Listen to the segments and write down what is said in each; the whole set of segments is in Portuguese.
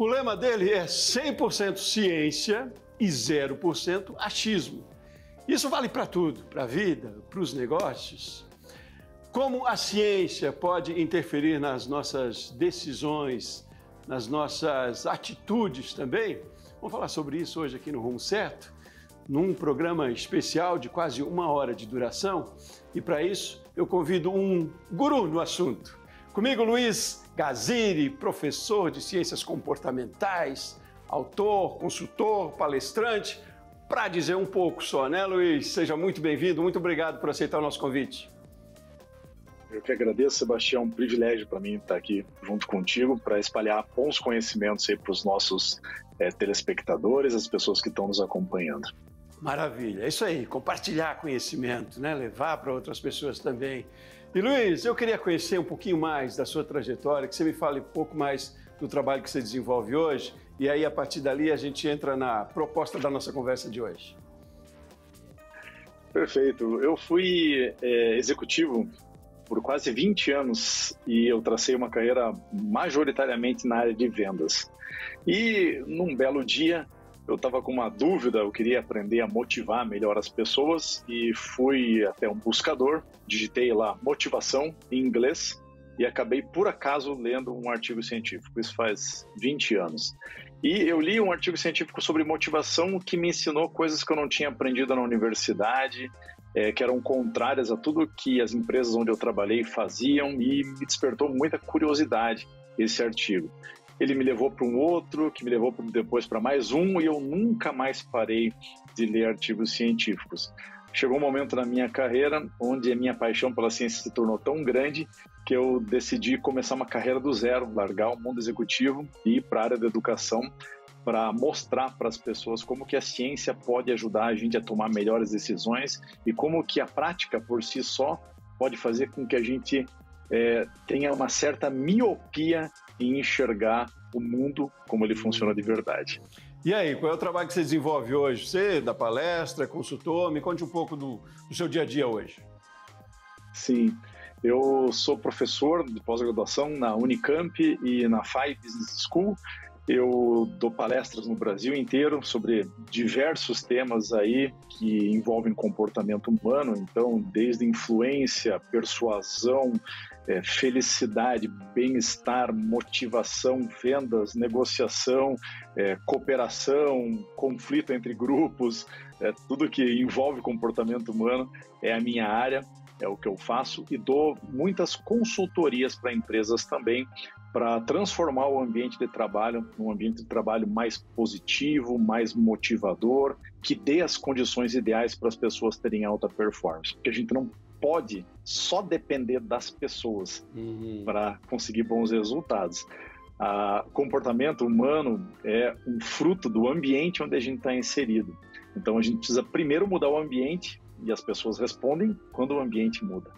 O lema dele é 100% ciência e 0% achismo. Isso vale para tudo, para a vida, para os negócios. Como a ciência pode interferir nas nossas decisões, nas nossas atitudes também? Vamos falar sobre isso hoje aqui no Rumo Certo, num programa especial de quase 1 hora de duração. E para isso eu convido um guru no assunto. Comigo, Luiz Gaziri, professor de ciências comportamentais, autor, consultor, palestrante, para dizer um pouco só, né, Luiz? Seja muito bem-vindo, muito obrigado por aceitar o nosso convite. Eu que agradeço, Sebastião, é um privilégio para mim estar aqui junto contigo para espalhar bons conhecimentos aí para os nossos telespectadores, as pessoas que estão nos acompanhando. Maravilha, é isso aí, compartilhar conhecimento, né? Levar para outras pessoas também. E Luiz, eu queria conhecer um pouquinho mais da sua trajetória, que você me fale um pouco mais do trabalho que você desenvolve hoje, e aí a partir dali a gente entra na proposta da nossa conversa de hoje. Perfeito, eu fui executivo por quase 20 anos e eu tracei uma carreira majoritariamente na área de vendas. E num belo dia eu estava com uma dúvida, eu queria aprender a motivar melhor as pessoas e fui até um buscador, digitei lá motivação em inglês e acabei por acaso lendo um artigo científico, isso faz 20 anos. E eu li um artigo científico sobre motivação que me ensinou coisas que eu não tinha aprendido na universidade, que eram contrárias a tudo que as empresas onde eu trabalhei faziam e me despertou muita curiosidade esse artigo. Ele me levou para um outro, que me levou depois para mais um, e eu nunca mais parei de ler artigos científicos. Chegou um momento na minha carreira onde a minha paixão pela ciência se tornou tão grande que eu decidi começar uma carreira do zero, largar o mundo executivo e ir para a área da educação para mostrar para as pessoas como que a ciência pode ajudar a gente a tomar melhores decisões e como que a prática por si só pode fazer com que a gente tenha uma certa miopia em enxergar o mundo como ele funciona de verdade. E aí, qual é o trabalho que você desenvolve hoje? Você dá palestra, é consultor? Me conte um pouco do seu dia a dia hoje. Sim, eu sou professor de pós-graduação na Unicamp e na FAI Business School. Eu dou palestras no Brasil inteiro sobre diversos temas aí que envolvem comportamento humano, então desde influência, persuasão, felicidade, bem-estar, motivação, vendas, negociação, cooperação, conflito entre grupos, tudo que envolve comportamento humano é a minha área, é o que eu faço e dou muitas consultorias para empresas também, para transformar o ambiente de trabalho num ambiente de trabalho mais positivo, mais motivador, que dê as condições ideais para as pessoas terem alta performance. Porque a gente não pode só depender das pessoas para conseguir bons resultados. O comportamento humano é um fruto do ambiente onde a gente está inserido. Então a gente precisa primeiro mudar o ambiente e as pessoas respondem quando o ambiente muda.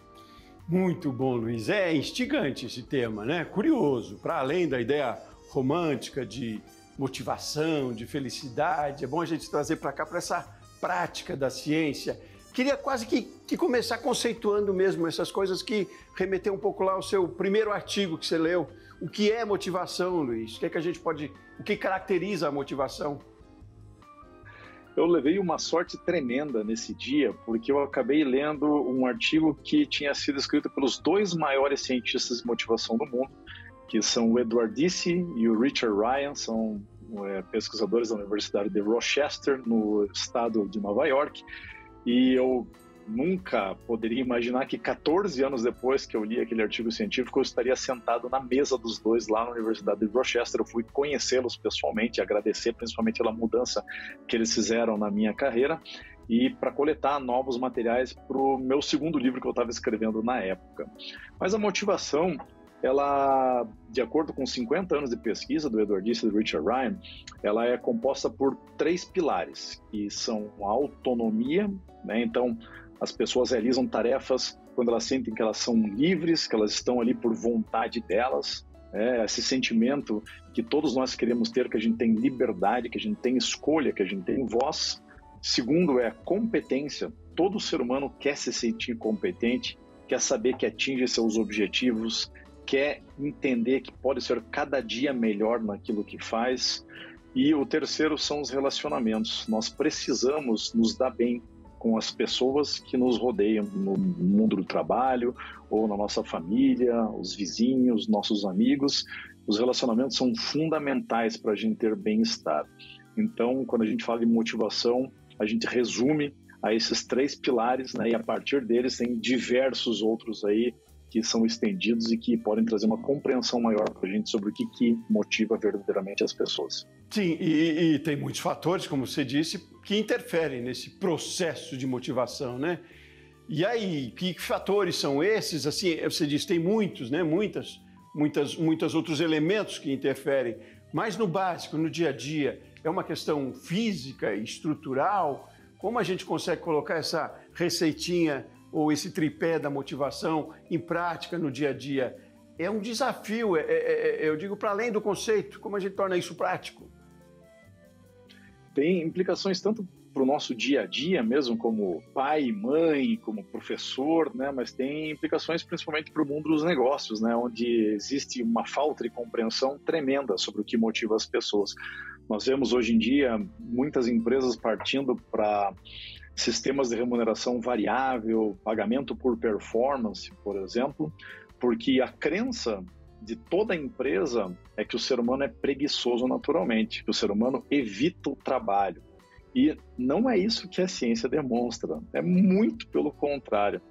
Muito bom, Luiz. É instigante esse tema, né? Curioso, para além da ideia romântica de motivação, de felicidade, é bom a gente trazer para cá, para essa prática da ciência. Queria quase que começar conceituando mesmo essas coisas que remeteu um pouco lá ao seu primeiro artigo que você leu. O que é motivação, Luiz? O que caracteriza a motivação? Eu levei uma sorte tremenda nesse dia, porque eu acabei lendo um artigo que tinha sido escrito pelos 2 maiores cientistas de motivação do mundo, que são o Edward Deci e o Richard Ryan, são pesquisadores da Universidade de Rochester, no estado de Nova York, e eu nunca poderia imaginar que 14 anos depois que eu li aquele artigo científico, eu estaria sentado na mesa dos dois lá na Universidade de Rochester. Eu fui conhecê-los pessoalmente, agradecer principalmente pela mudança que eles fizeram na minha carreira e para coletar novos materiais para o meu segundo livro que eu estava escrevendo na época. Mas a motivação, ela, de acordo com 50 anos de pesquisa do Edward Deci e do Richard Ryan, ela é composta por 3 pilares, que são a autonomia, né? Então, as pessoas realizam tarefas quando elas sentem que elas são livres, que elas estão ali por vontade delas. Esse sentimento que todos nós queremos ter, que a gente tem liberdade, que a gente tem escolha, que a gente tem voz. Segundo é a competência. Todo ser humano quer se sentir competente, quer saber que atinge seus objetivos, quer entender que pode ser cada dia melhor naquilo que faz. E o terceiro são os relacionamentos. Nós precisamos nos dar bem com as pessoas que nos rodeiam no mundo do trabalho ou na nossa família, os vizinhos, nossos amigos. Os relacionamentos são fundamentais para a gente ter bem-estar. Então, quando a gente fala de motivação, a gente resume a esses 3 pilares, né? E a partir deles tem diversos outros aí que são estendidos e que podem trazer uma compreensão maior para a gente sobre o que motiva verdadeiramente as pessoas. Sim, e tem muitos fatores, como você disse, que interferem nesse processo de motivação, né? E aí, que fatores são esses? Assim, você disse, tem muitos, né? Muitos outros elementos que interferem, mas no básico, no dia a dia, é uma questão física e estrutural. Como a gente consegue colocar essa receitinha ou esse tripé da motivação em prática no dia a dia? É um desafio, eu digo, para além do conceito, como a gente torna isso prático? Tem implicações tanto para o nosso dia a dia mesmo, como pai, mãe, como professor, né? Mas tem implicações principalmente para o mundo dos negócios, né? Onde existe uma falta de compreensão tremenda sobre o que motiva as pessoas. Nós vemos hoje em dia muitas empresas partindo para sistemas de remuneração variável, pagamento por performance, por exemplo, porque a crença de toda a empresa é que o ser humano é preguiçoso naturalmente, que o ser humano evita o trabalho. E não é isso que a ciência demonstra, é muito pelo contrário.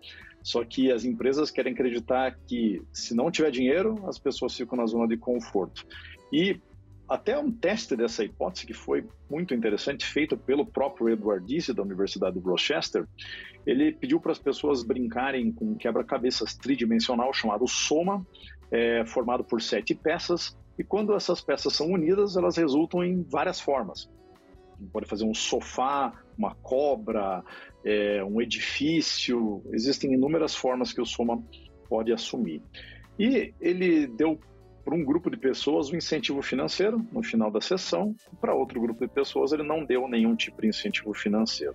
Só que as empresas querem acreditar que se não tiver dinheiro, as pessoas ficam na zona de conforto. E até um teste dessa hipótese que foi muito interessante, feito pelo próprio Edward Deci, da Universidade de Rochester. Ele pediu para as pessoas brincarem com um quebra-cabeças tridimensional chamado Soma, formado por 7 peças, e quando essas peças são unidas, elas resultam em várias formas. Pode fazer um sofá, uma cobra, um edifício, existem inúmeras formas que o Soma pode assumir. E ele deu para um grupo de pessoas um incentivo financeiro no final da sessão, para outro grupo de pessoas ele não deu nenhum tipo de incentivo financeiro.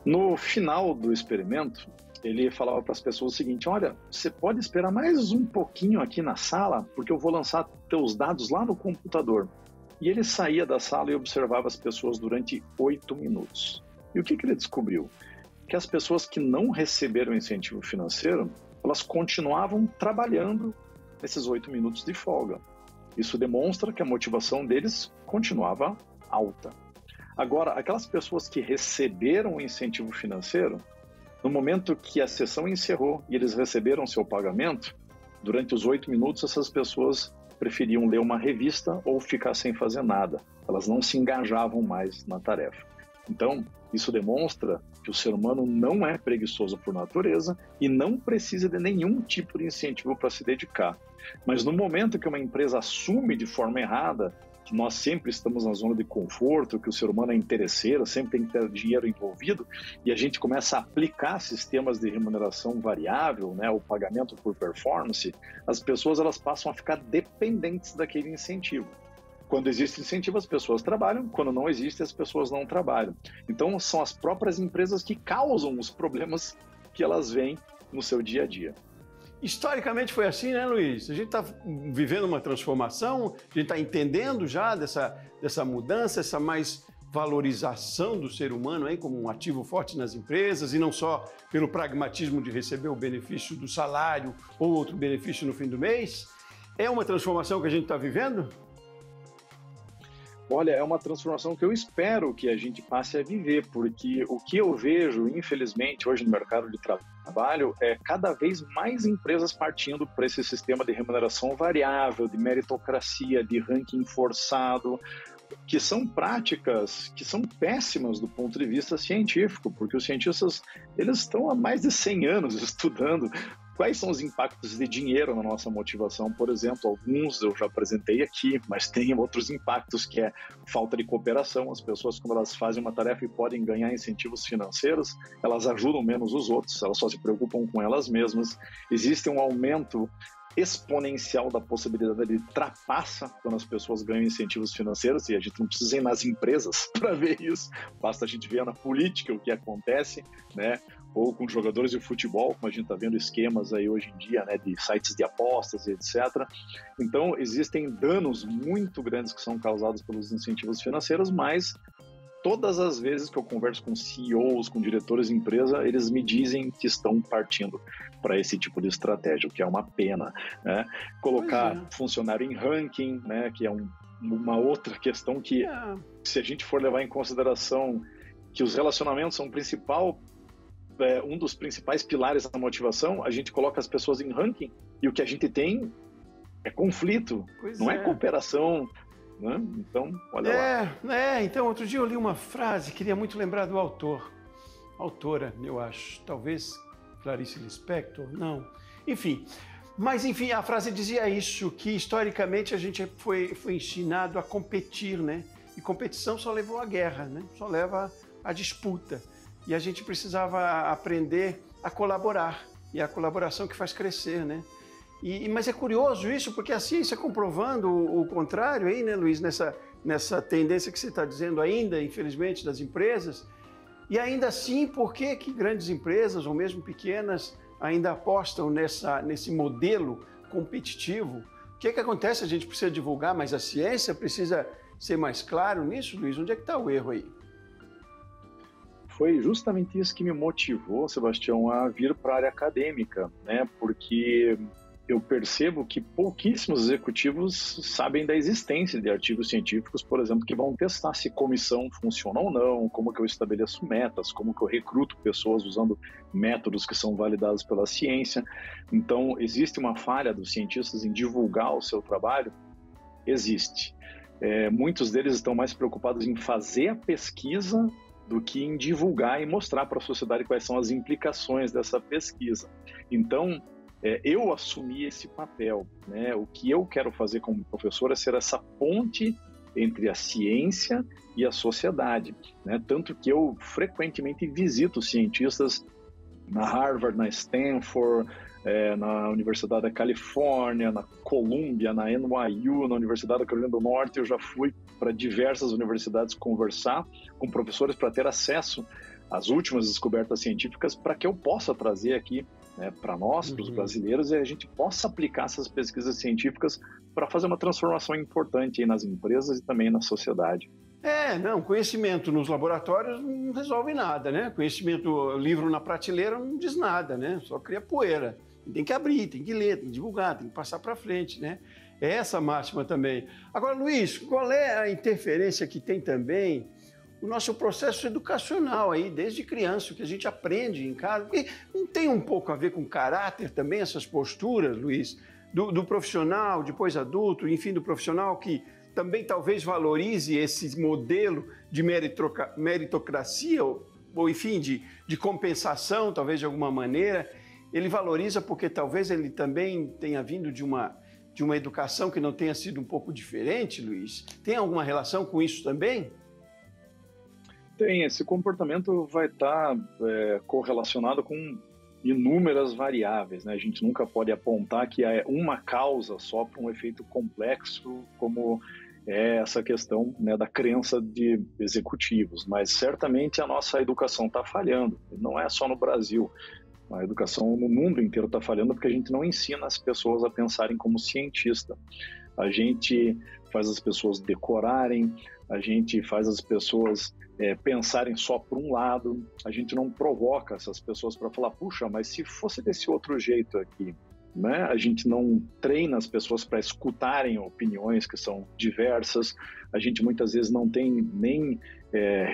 No final do experimento, ele falava para as pessoas o seguinte: olha, você pode esperar mais um pouquinho aqui na sala, porque eu vou lançar teus dados lá no computador. E ele saía da sala e observava as pessoas durante 8 minutos. E o que ele descobriu? Que as pessoas que não receberam incentivo financeiro, elas continuavam trabalhando nesses 8 minutos de folga. Isso demonstra que a motivação deles continuava alta. Agora, aquelas pessoas que receberam o incentivo financeiro, no momento que a sessão encerrou e eles receberam seu pagamento, durante os 8 minutos essas pessoas preferiam ler uma revista ou ficar sem fazer nada. Elas não se engajavam mais na tarefa. Então, isso demonstra que o ser humano não é preguiçoso por natureza e não precisa de nenhum tipo de incentivo para se dedicar. Mas no momento que uma empresa assume de forma errada que nós sempre estamos na zona de conforto, que o ser humano é interesseiro, sempre tem que ter dinheiro envolvido, e a gente começa a aplicar sistemas de remuneração variável, né, o pagamento por performance, as pessoas elas passam a ficar dependentes daquele incentivo. Quando existe incentivo, as pessoas trabalham, quando não existe, as pessoas não trabalham. Então, são as próprias empresas que causam os problemas que elas veem no seu dia a dia. Historicamente foi assim, né, Luiz? A gente está vivendo uma transformação, a gente está entendendo já dessa mudança, essa mais valorização do ser humano aí como um ativo forte nas empresas e não só pelo pragmatismo de receber o benefício do salário ou outro benefício no fim do mês. É uma transformação que a gente está vivendo? Olha, é uma transformação que eu espero que a gente passe a viver, porque o que eu vejo, infelizmente, hoje no mercado de trabalho é cada vez mais empresas partindo para esse sistema de remuneração variável, de meritocracia, de ranking forçado, que são práticas que são péssimas do ponto de vista científico, porque os cientistas eles estão há mais de 100 anos estudando quais são os impactos de dinheiro na nossa motivação. Por exemplo, alguns eu já apresentei aqui, mas tem outros impactos que é falta de cooperação. As pessoas, quando elas fazem uma tarefa e podem ganhar incentivos financeiros, elas ajudam menos os outros, elas só se preocupam com elas mesmas. Existe um aumento exponencial da possibilidade de trapaça quando as pessoas ganham incentivos financeiros, e a gente não precisa ir nas empresas para ver isso, basta a gente ver na política o que acontece, né? ou com jogadores de futebol, como a gente está vendo esquemas aí hoje em dia, né, de sites de apostas e etc. Então, existem danos muito grandes que são causados pelos incentivos financeiros, mas todas as vezes que eu converso com CEOs, com diretores de empresa, eles me dizem que estão partindo para esse tipo de estratégia, o que é uma pena, né? Colocar funcionário em ranking, né, que é uma outra questão que, se a gente for levar em consideração que os relacionamentos são um dos principais pilares da motivação, a gente coloca as pessoas em ranking e o que a gente tem é conflito, não é cooperação, né? Então, olha lá. Então, outro dia eu li uma frase, queria muito lembrar do autora, eu acho, talvez Clarice Lispector, não, enfim. Mas, enfim, a frase dizia isso, que historicamente a gente foi ensinado a competir, né? E competição só levou à guerra, né? Só leva à disputa. E a gente precisava aprender a colaborar, e é a colaboração que faz crescer, né? Mas é curioso isso, porque a ciência comprovando o contrário aí, né, Luiz, nessa tendência que você está dizendo ainda, infelizmente, das empresas. E ainda assim, por que grandes empresas, ou mesmo pequenas, ainda apostam nesse modelo competitivo? O que acontece? A gente precisa divulgar mais a ciência, precisa ser mais claro nisso, Luiz? Onde é que está o erro aí? Foi justamente isso que me motivou, Sebastião, a vir para a área acadêmica, né? Porque eu percebo que pouquíssimos executivos sabem da existência de artigos científicos, por exemplo, que vão testar se comissão funciona ou não, como que eu estabeleço metas, como que eu recruto pessoas usando métodos que são validados pela ciência. Então, existe uma falha dos cientistas em divulgar o seu trabalho? Existe. Muitos deles estão mais preocupados em fazer a pesquisa do que em divulgar e mostrar para a sociedade quais são as implicações dessa pesquisa. Então, eu assumi esse papel, né? O que eu quero fazer como professor é ser essa ponte entre a ciência e a sociedade, né? Tanto que eu frequentemente visito cientistas na Harvard, na Stanford, na Universidade da Califórnia, na Columbia, na NYU, na Universidade da Carolina do Norte. Eu já fui para diversas universidades conversar com professores para ter acesso às últimas descobertas científicas, para que eu possa trazer aqui, né, para nós, para os brasileiros, e a gente possa aplicar essas pesquisas científicas para fazer uma transformação importante aí nas empresas e também na sociedade. Conhecimento nos laboratórios não resolve nada, né? Conhecimento, livro na prateleira não diz nada, né? Só cria poeira. Tem que abrir, tem que ler, tem que divulgar, tem que passar para frente, né? É essa máxima também. Agora, Luiz, qual é a interferência que tem também o nosso processo educacional aí, desde criança, o que a gente aprende em casa? Porque não tem um pouco a ver com caráter também, essas posturas, Luiz, do profissional, depois adulto, enfim, do profissional que também talvez valorize esse modelo de meritocracia, ou enfim, de compensação, talvez de alguma maneira. Ele valoriza porque talvez ele também tenha vindo de uma educação que não tenha sido um pouco diferente, Luiz? Tem alguma relação com isso também? Tem, esse comportamento vai estar correlacionado com inúmeras variáveis, né? A gente nunca pode apontar que é uma causa só para um efeito complexo, como é essa questão, né, da crença de executivos, mas certamente a nossa educação está falhando, não é só no Brasil. A educação no mundo inteiro está falhando porque a gente não ensina as pessoas a pensarem como cientista. A gente faz as pessoas decorarem, a gente faz as pessoas pensarem só por um lado, a gente não provoca essas pessoas para falar, puxa, mas se fosse desse outro jeito aqui, né? A gente não treina as pessoas para escutarem opiniões que são diversas, a gente muitas vezes não tem nem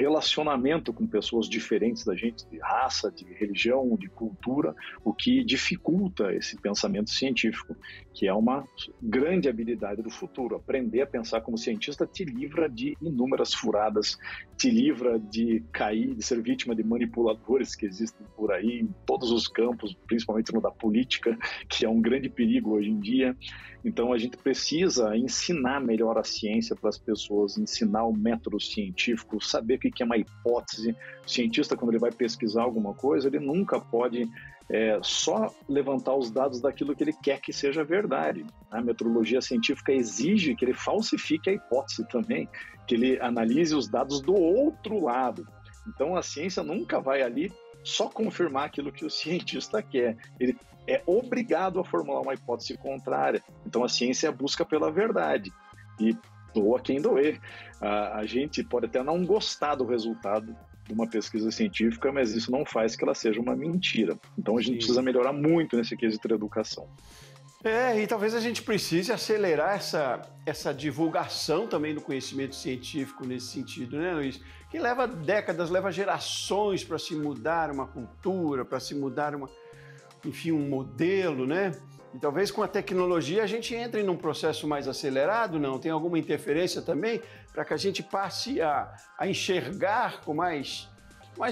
relacionamento com pessoas diferentes da gente, de raça, de religião, de cultura, o que dificulta esse pensamento científico, que é uma grande habilidade do futuro. Aprender a pensar como cientista te livra de inúmeras furadas, te livra de cair, de ser vítima de manipuladores que existem por aí em todos os campos, principalmente no da política, que é um grande perigo hoje em dia. Então a gente precisa ensinar melhor a ciência para as pessoas, ensinar o método científico, saber o que é uma hipótese. O cientista, quando ele vai pesquisar alguma coisa, ele nunca pode só levantar os dados daquilo que ele quer que seja verdade. A metodologia científica exige que ele falsifique a hipótese também, que ele analise os dados do outro lado. Então a ciência nunca vai ali só confirmar aquilo que o cientista quer. Ele é obrigado a formular uma hipótese contrária. Então, a ciência é a busca pela verdade. E doa quem doer. A gente pode até não gostar do resultado de uma pesquisa científica, mas isso não faz que ela seja uma mentira. Então, a gente precisa melhorar muito nesse quesito da educação. E talvez a gente precise acelerar essa divulgação também do conhecimento científico nesse sentido, né, Luiz? Que leva décadas, leva gerações para se mudar uma cultura, para se mudar um modelo, né? E talvez com a tecnologia a gente entre num processo mais acelerado, não? Tem alguma interferência também para que a gente passe a enxergar com mais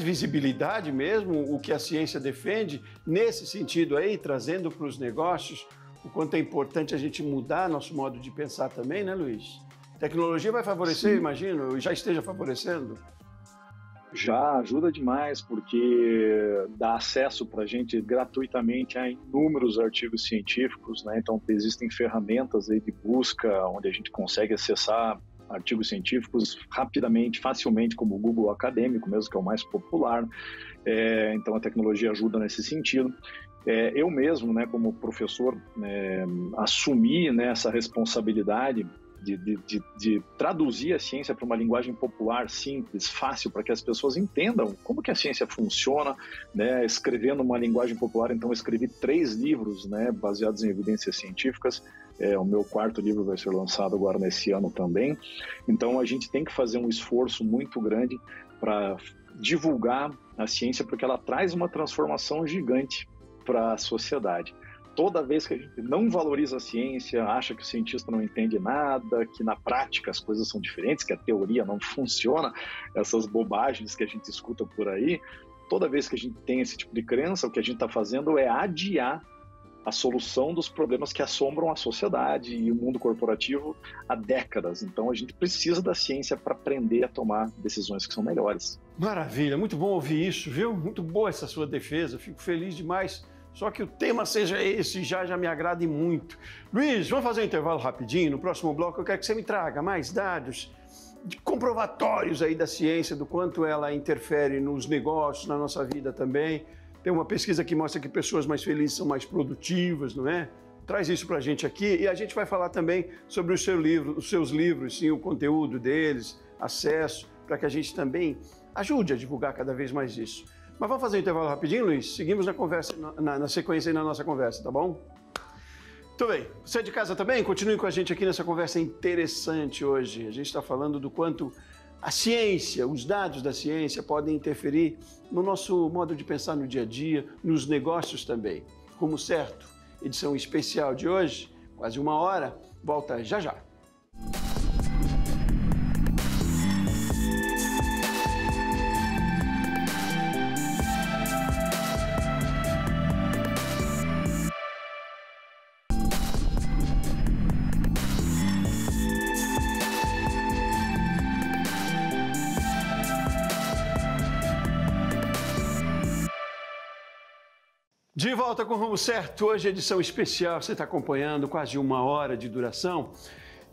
visibilidade mesmo o que a ciência defende, nesse sentido aí, trazendo para os negócios o quanto é importante a gente mudar nosso modo de pensar também, né, Luiz? Tecnologia vai favorecer, imagino, já esteja favorecendo? Já ajuda demais, porque dá acesso para a gente gratuitamente a inúmeros artigos científicos, né? Então, existem ferramentas aí de busca onde a gente consegue acessar artigos científicos rapidamente, facilmente, como o Google Acadêmico mesmo, que é o mais popular. Então, a tecnologia ajuda nesse sentido. Eu mesmo, né, como professor, assumi, né, essa responsabilidade de traduzir a ciência para uma linguagem popular, simples, fácil, para que as pessoas entendam como que a ciência funciona, né, escrevendo uma linguagem popular. Então, eu escrevi 3 livros, né, baseados em evidências científicas. O meu 4º livro vai ser lançado agora nesse ano também. Então, a gente tem que fazer um esforço muito grande para divulgar a ciência, porque ela traz uma transformação gigante para a sociedade. Toda vez que a gente não valoriza a ciência, acha que o cientista não entende nada, que na prática as coisas são diferentes, que a teoria não funciona, essas bobagens que a gente escuta por aí, toda vez que a gente tem esse tipo de crença, o que a gente está fazendo é adiar a solução dos problemas que assombram a sociedade e o mundo corporativo há décadas. Então, a gente precisa da ciência para aprender a tomar decisões que são melhores. Maravilha, muito bom ouvir isso, viu? Muito boa essa sua defesa, fico feliz demais. Só que o tema seja esse, já me agrade muito. Luiz, vamos fazer um intervalo rapidinho. No próximo bloco eu quero que você me traga mais dados comprovatórios aí da ciência, do quanto ela interfere nos negócios, na nossa vida também. Tem uma pesquisa que mostra que pessoas mais felizes são mais produtivas, não é? Traz isso para a gente aqui e a gente vai falar também sobre os seus livros, sim, o conteúdo deles, acesso, para que a gente também ajude a divulgar cada vez mais isso. Mas vamos fazer um intervalo rapidinho, Luiz? Seguimos na conversa, na sequência aí na nossa conversa, tá bom? Muito bem. Você de casa também? Continue com a gente aqui nessa conversa interessante hoje. A gente está falando do quanto a ciência, os dados da ciência podem interferir no nosso modo de pensar no dia a dia, nos negócios também. Rumo Certo, edição especial de hoje, quase 1 hora, volta já já. De volta com o Rumo Certo, hoje edição especial, você está acompanhando, quase 1 hora de duração.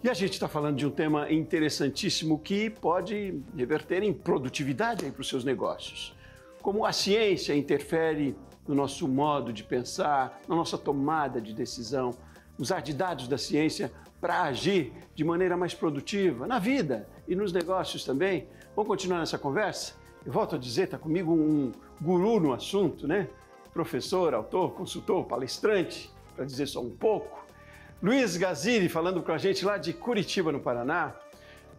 E a gente está falando de um tema interessantíssimo que pode reverter em produtividade para os seus negócios. Como a ciência interfere no nosso modo de pensar, na nossa tomada de decisão, usar de dados da ciência para agir de maneira mais produtiva na vida e nos negócios também. Vamos continuar nessa conversa? Eu volto a dizer, está comigo um guru no assunto, né? Professor, autor, consultor, palestrante, para dizer só um pouco. Luiz Gaziri, falando com a gente lá de Curitiba, no Paraná.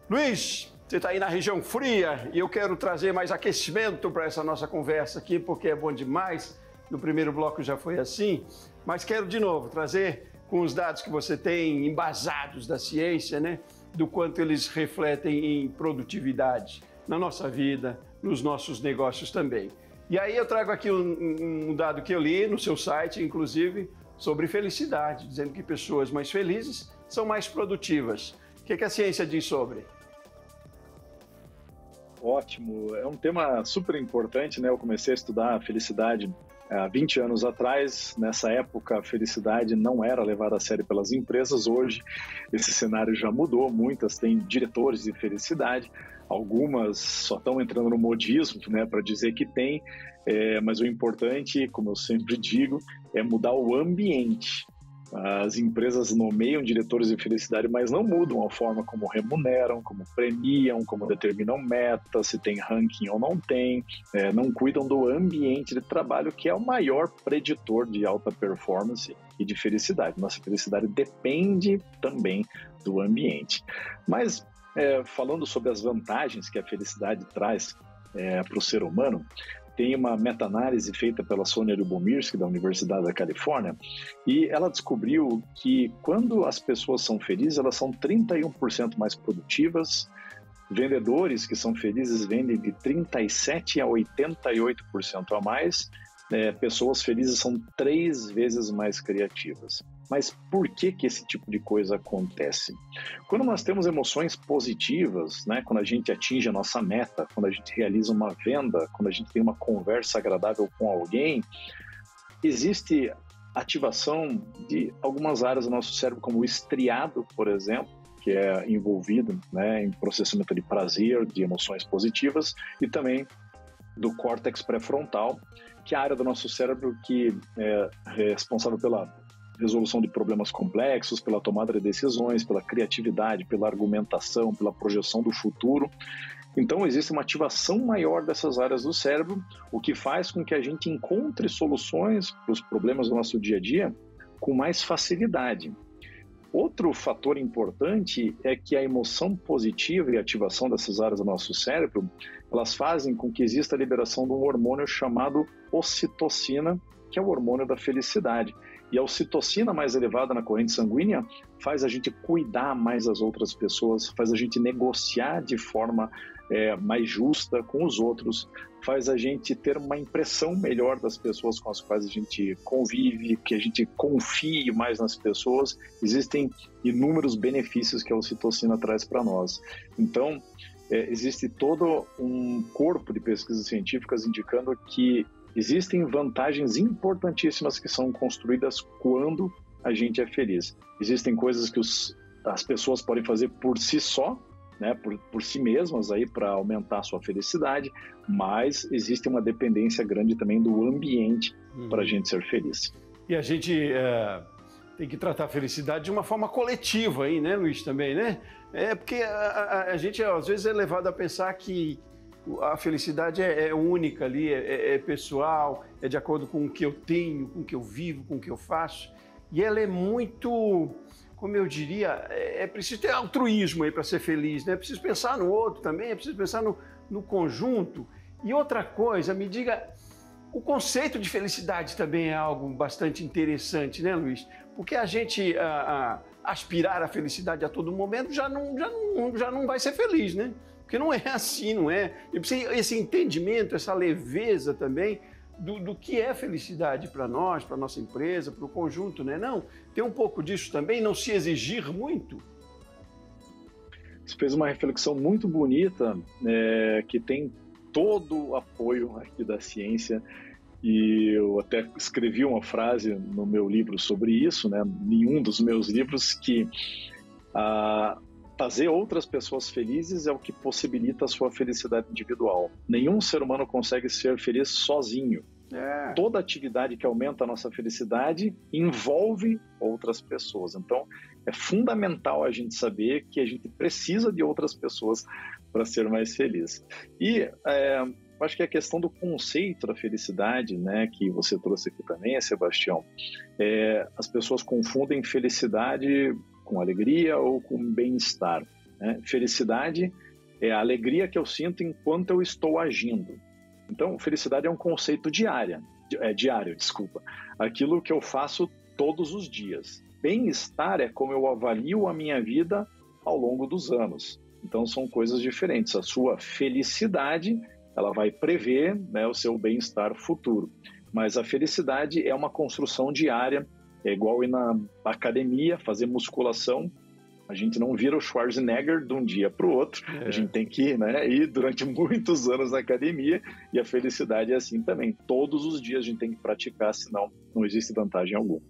Luiz, você está aí na região fria e eu quero trazer mais aquecimento para essa nossa conversa aqui, porque é bom demais. No primeiro bloco já foi assim, mas quero de novo trazer com os dados que você tem embasados da ciência, né? Do quanto eles refletem em produtividade na nossa vida, nos nossos negócios também. E aí eu trago aqui um dado que eu li no seu site, inclusive, sobre felicidade, dizendo que pessoas mais felizes são mais produtivas. O que a ciência diz sobre? Ótimo, é um tema super importante, né? Eu comecei a estudar a felicidade há 20 anos atrás, nessa época, a felicidade não era levada a sério pelas empresas. Hoje, esse cenário já mudou, muitas têm diretores de felicidade, algumas só estão entrando no modismo, né, para dizer que tem, mas o importante, como eu sempre digo, é mudar o ambiente. As empresas nomeiam diretores de felicidade, mas não mudam a forma como remuneram, como premiam, como determinam metas, se tem ranking ou não tem, não cuidam do ambiente de trabalho, que é o maior preditor de alta performance e de felicidade. Nossa felicidade depende também do ambiente. Mas, falando sobre as vantagens que a felicidade traz para o ser humano, tem uma meta-análise feita pela Sonia Lyubomirsky, da Universidade da Califórnia, e ela descobriu que quando as pessoas são felizes, elas são 31% mais produtivas. Vendedores que são felizes vendem de 37% a 88% a mais. Pessoas felizes são 3 vezes mais criativas. Mas por que esse tipo de coisa acontece? Quando nós temos emoções positivas, né, quando a gente atinge a nossa meta, quando a gente realiza uma venda, quando a gente tem uma conversa agradável com alguém, existe ativação de algumas áreas do nosso cérebro, como o estriado, por exemplo, que é envolvido, né, em processamento de prazer, de emoções positivas, e também do córtex pré-frontal, que é a área do nosso cérebro que é responsável pela resolução de problemas complexos, pela tomada de decisões, pela criatividade, pela argumentação, pela projeção do futuro. Então, existe uma ativação maior dessas áreas do cérebro, o que faz com que a gente encontre soluções para os problemas do nosso dia a dia com mais facilidade. Outro fator importante é que a emoção positiva e a ativação dessas áreas do nosso cérebro, elas fazem com que exista a liberação de um hormônio chamado ocitocina, que é o hormônio da felicidade. E a ocitocina mais elevada na corrente sanguínea faz a gente cuidar mais das outras pessoas, faz a gente negociar de forma mais justa com os outros, faz a gente ter uma impressão melhor das pessoas com as quais a gente convive, que a gente confie mais nas pessoas. Existem inúmeros benefícios que a ocitocina traz para nós. Então, existe todo um corpo de pesquisas científicas indicando que existem vantagens importantíssimas que são construídas quando a gente é feliz. Existem coisas que as pessoas podem fazer por si só, né, por si mesmas aí para aumentar a sua felicidade, mas existe uma dependência grande também do ambiente para a gente ser feliz. E a gente tem que tratar a felicidade de uma forma coletiva aí, né, Luiz, também, né? Porque a gente às vezes é levado a pensar que a felicidade é única ali, é pessoal, é de acordo com o que eu tenho, com o que eu vivo, com o que eu faço. E ela é muito, como eu diria, é preciso ter altruísmo aí para ser feliz, né? É preciso pensar no outro também, é preciso pensar no conjunto. E outra coisa, me diga, o conceito de felicidade também é algo bastante interessante, né, Luiz? Porque a gente aspirar à felicidade a todo momento já não vai ser feliz, né? Porque não é assim, não é? E esse entendimento, essa leveza também do que é felicidade para nós, para a nossa empresa, para o conjunto, né? Não, tem um pouco disso também, não se exigir muito. Você fez uma reflexão muito bonita, que tem todo o apoio aqui da ciência, e eu até escrevi uma frase no meu livro sobre isso, né? Em um dos meus livros, que fazer outras pessoas felizes é o que possibilita a sua felicidade individual. Nenhum ser humano consegue ser feliz sozinho. Toda atividade que aumenta a nossa felicidade envolve outras pessoas. Então, é fundamental a gente saber que a gente precisa de outras pessoas para ser mais feliz. E acho que a questão do conceito da felicidade, né, que você trouxe aqui também, Sebastião, as pessoas confundem felicidade com alegria ou com bem-estar, né? Felicidade é a alegria que eu sinto enquanto eu estou agindo. Então, felicidade é um conceito diário, aquilo que eu faço todos os dias. Bem-estar é como eu avalio a minha vida ao longo dos anos. Então, são coisas diferentes. A sua felicidade, ela vai prever, né, o seu bem-estar futuro. Mas a felicidade é uma construção diária. É igual ir na academia, fazer musculação. A gente não vira o Schwarzenegger de um dia para o outro. A gente tem que, né, ir durante muitos anos na academia, e a felicidade é assim também. Todos os dias a gente tem que praticar, senão não existe vantagem alguma.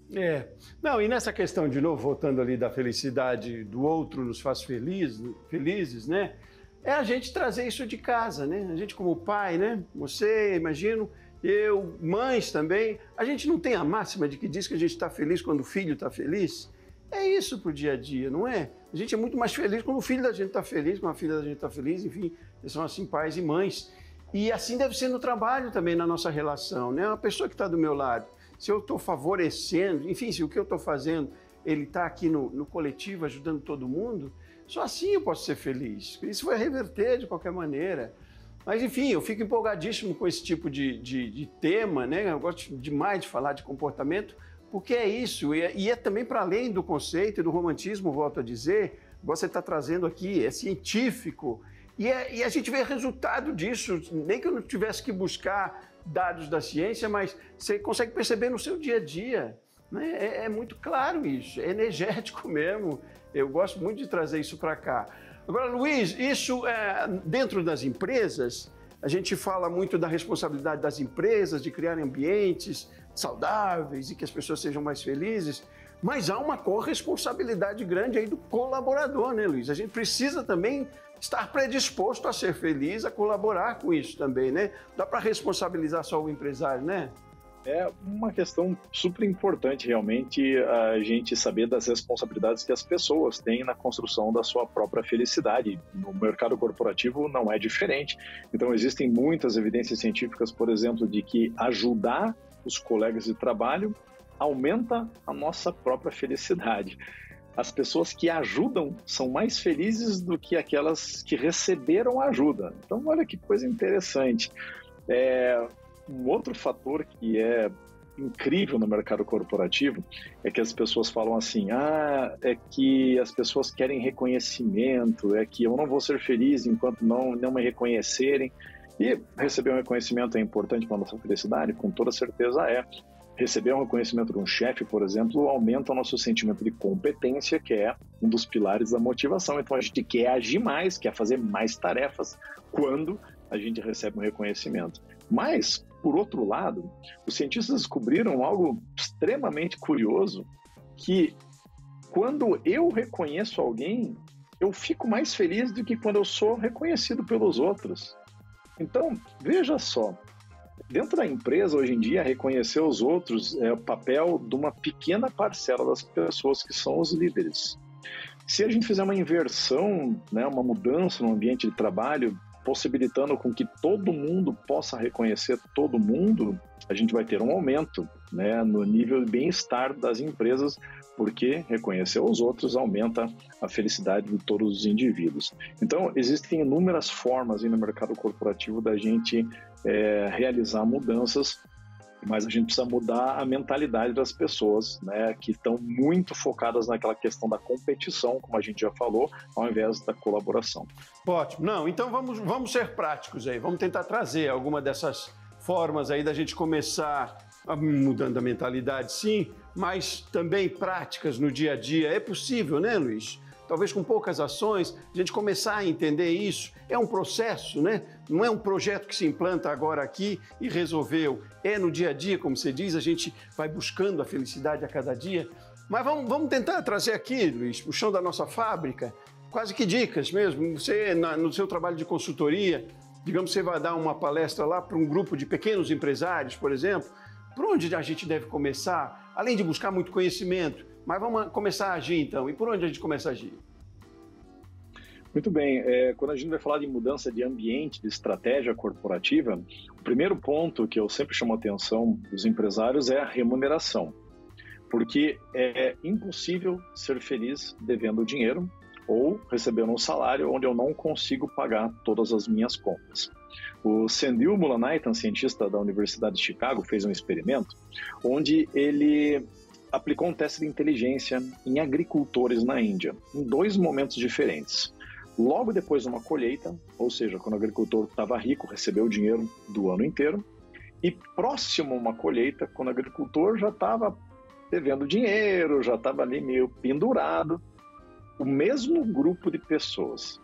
Não, e nessa questão, de novo, voltando ali da felicidade do outro nos faz felizes, né? É a gente trazer isso de casa, né? A gente como pai, né? Você, imagino, eu, mães também, a gente não tem a máxima de que diz que a gente está feliz quando o filho está feliz? É isso pro dia a dia, não é? A gente é muito mais feliz quando o filho da gente está feliz, quando a filha da gente está feliz, enfim, eles são assim pais e mães. E assim deve ser no trabalho também, na nossa relação, né? Uma pessoa que está do meu lado, se eu estou favorecendo, enfim, se o que eu estou fazendo, ele está aqui no coletivo ajudando todo mundo, só assim eu posso ser feliz. Isso vai reverter de qualquer maneira. Mas, enfim, eu fico empolgadíssimo com esse tipo de tema, né? Eu gosto demais de falar de comportamento, porque é isso, e é também para além do conceito e do romantismo, volto a dizer, você está trazendo aqui, é científico, e a gente vê resultado disso, nem que eu não tivesse que buscar dados da ciência, mas você consegue perceber no seu dia a dia, né? É muito claro isso, é energético mesmo, eu gosto muito de trazer isso para cá. Agora, Luiz, isso dentro das empresas, a gente fala muito da responsabilidade das empresas de criar ambientes saudáveis e que as pessoas sejam mais felizes, mas há uma corresponsabilidade grande aí do colaborador, né, Luiz? A gente precisa também estar predisposto a ser feliz, a colaborar com isso também, né? Dá para responsabilizar só o empresário, né? É uma questão super importante, realmente, a gente saber das responsabilidades que as pessoas têm na construção da sua própria felicidade. No mercado corporativo não é diferente. Então, existem muitas evidências científicas, por exemplo, de que ajudar os colegas de trabalho aumenta a nossa própria felicidade. As pessoas que ajudam são mais felizes do que aquelas que receberam ajuda. Então, olha que coisa interessante. Um outro fator que é incrível no mercado corporativo é que as pessoas falam assim, é que as pessoas querem reconhecimento, é que eu não vou ser feliz enquanto não me reconhecerem. E receber um reconhecimento é importante para a nossa felicidade? Com toda certeza é. Receber um reconhecimento de um chefe, por exemplo, aumenta o nosso sentimento de competência, que é um dos pilares da motivação. Então a gente quer agir mais, quer fazer mais tarefas quando a gente recebe um reconhecimento. Mas, por outro lado, os cientistas descobriram algo extremamente curioso, que quando eu reconheço alguém, eu fico mais feliz do que quando eu sou reconhecido pelos outros. Então, veja só, dentro da empresa, hoje em dia, reconhecer os outros é o papel de uma pequena parcela das pessoas que são os líderes. Se a gente fizer uma inversão, né, uma mudança no ambiente de trabalho, possibilitando com que todo mundo possa reconhecer todo mundo, a gente vai ter um aumento, né, no nível de bem-estar das empresas, porque reconhecer os outros aumenta a felicidade de todos os indivíduos. Então, existem inúmeras formas aí no mercado corporativo da gente realizar mudanças, mas a gente precisa mudar a mentalidade das pessoas, né, que estão muito focadas naquela questão da competição, como a gente já falou, ao invés da colaboração. Ótimo. Não, então vamos ser práticos aí, vamos tentar trazer alguma dessas formas aí da gente começar mudando a mentalidade, sim, mas também práticas no dia a dia. É possível, né, Luiz? Talvez com poucas ações, a gente começar a entender isso. É um processo, né? Não é um projeto que se implanta agora aqui e resolveu. É no dia a dia, como você diz, a gente vai buscando a felicidade a cada dia. Mas vamos tentar trazer aqui, Luiz, o chão da nossa fábrica, quase que dicas mesmo. Você, no seu trabalho de consultoria, digamos, você vai dar uma palestra lá para um grupo de pequenos empresários, por exemplo. Por onde a gente deve começar? Além de buscar muito conhecimento, mas vamos começar a agir então. E por onde a gente começa a agir? Muito bem. Quando a gente vai falar de mudança de ambiente, de estratégia corporativa, o primeiro ponto que eu sempre chamo a atenção dos empresários é a remuneração. Porque é impossível ser feliz devendo dinheiro ou recebendo um salário onde eu não consigo pagar todas as minhas contas. O Sendhil Mullainathan, cientista da Universidade de Chicago, fez um experimento onde ele aplicou um teste de inteligência em agricultores na Índia, em 2 momentos diferentes. Logo depois de uma colheita, ou seja, quando o agricultor estava rico, recebeu o dinheiro do ano inteiro, e próximo a uma colheita, quando o agricultor já estava devendo dinheiro, já estava ali meio pendurado. o mesmo grupo de pessoas,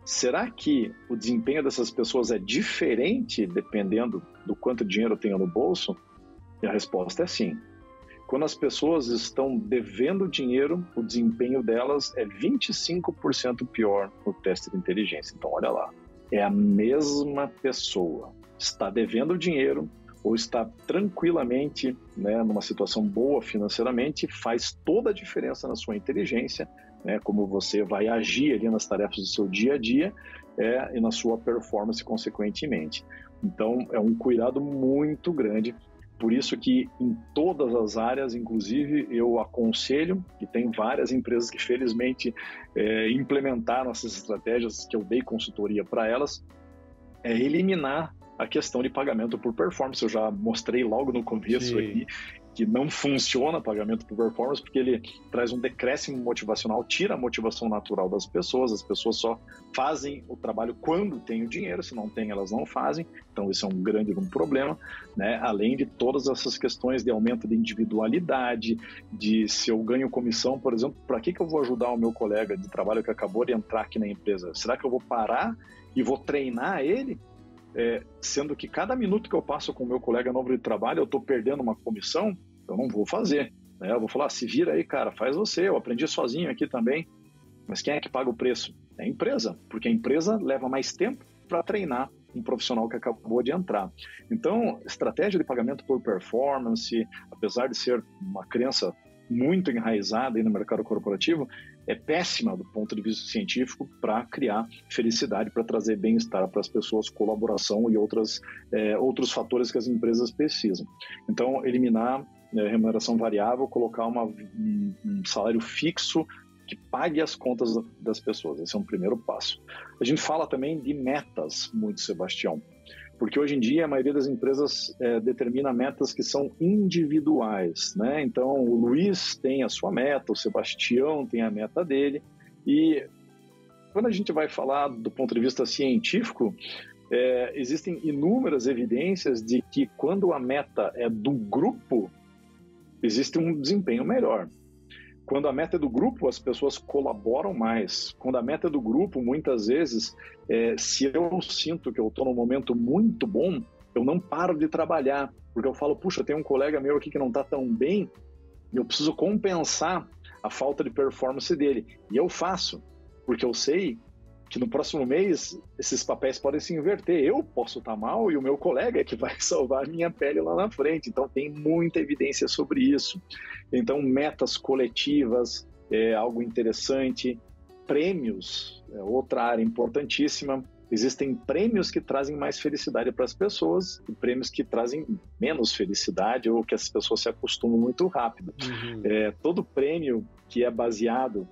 será que o desempenho dessas pessoas é diferente dependendo do quanto dinheiro eu tenho no bolso? E a resposta é sim. Quando as pessoas estão devendo dinheiro, o desempenho delas é 25% pior no teste de inteligência. Então, olha lá, é a mesma pessoa. Está devendo dinheiro ou está tranquilamente, né, numa situação boa financeiramente, faz toda a diferença na sua inteligência, né, como você vai agir ali nas tarefas do seu dia a dia e na sua performance consequentemente. Então, é um cuidado muito grande. Por isso que em todas as áreas, inclusive, eu aconselho, e tem várias empresas que felizmente implementaram essas estratégias que eu dei consultoria para elas, é eliminar a questão de pagamento por performance. Eu já mostrei logo no começo aqui que não funciona pagamento por performance, porque ele traz um decréscimo motivacional, tira a motivação natural das pessoas, as pessoas só fazem o trabalho quando tem o dinheiro, se não tem, elas não fazem, então isso é um grande problema, né? Além de todas essas questões de aumento de individualidade, de se eu ganho comissão, por exemplo, para que eu vou ajudar o meu colega de trabalho que acabou de entrar aqui na empresa? Será que eu vou parar e vou treinar ele? Sendo que cada minuto que eu passo com o meu colega novo de trabalho, eu estou perdendo uma comissão, eu não vou fazer. Né? Eu vou falar, se vira aí, cara, faz você, eu aprendi sozinho aqui também. Mas quem é que paga o preço? É a empresa, porque a empresa leva mais tempo para treinar um profissional que acabou de entrar. Então, estratégia de pagamento por performance, apesar de ser uma crença muito enraizada aí no mercado corporativo, é péssima do ponto de vista científico para criar felicidade, para trazer bem-estar para as pessoas, colaboração e outros fatores que as empresas precisam. Então, eliminar remuneração variável, colocar um salário fixo que pague as contas das pessoas. Esse é um primeiro passo. A gente fala também de metas, muito, Sebastião, porque hoje em dia a maioria das empresas determina metas que são individuais, né? Então, o Luiz tem a sua meta, o Sebastião tem a meta dele, e quando a gente vai falar do ponto de vista científico, existem inúmeras evidências de que quando a meta é do grupo, existe um desempenho melhor. Quando a meta é do grupo, as pessoas colaboram mais. Quando a meta é do grupo, muitas vezes, se eu sinto que eu estou num momento muito bom, eu não paro de trabalhar, porque eu falo, puxa, tem um colega meu aqui que não está tão bem, e eu preciso compensar a falta de performance dele. E eu faço, porque eu sei que no próximo mês esses papéis podem se inverter. Eu posso estar mal e o meu colega é que vai salvar a minha pele lá na frente. Então, tem muita evidência sobre isso. Então, metas coletivas é algo interessante. Prêmios é outra área importantíssima. Existem prêmios que trazem mais felicidade para as pessoas e prêmios que trazem menos felicidade ou que as pessoas se acostumam muito rápido. Todo prêmio que é baseado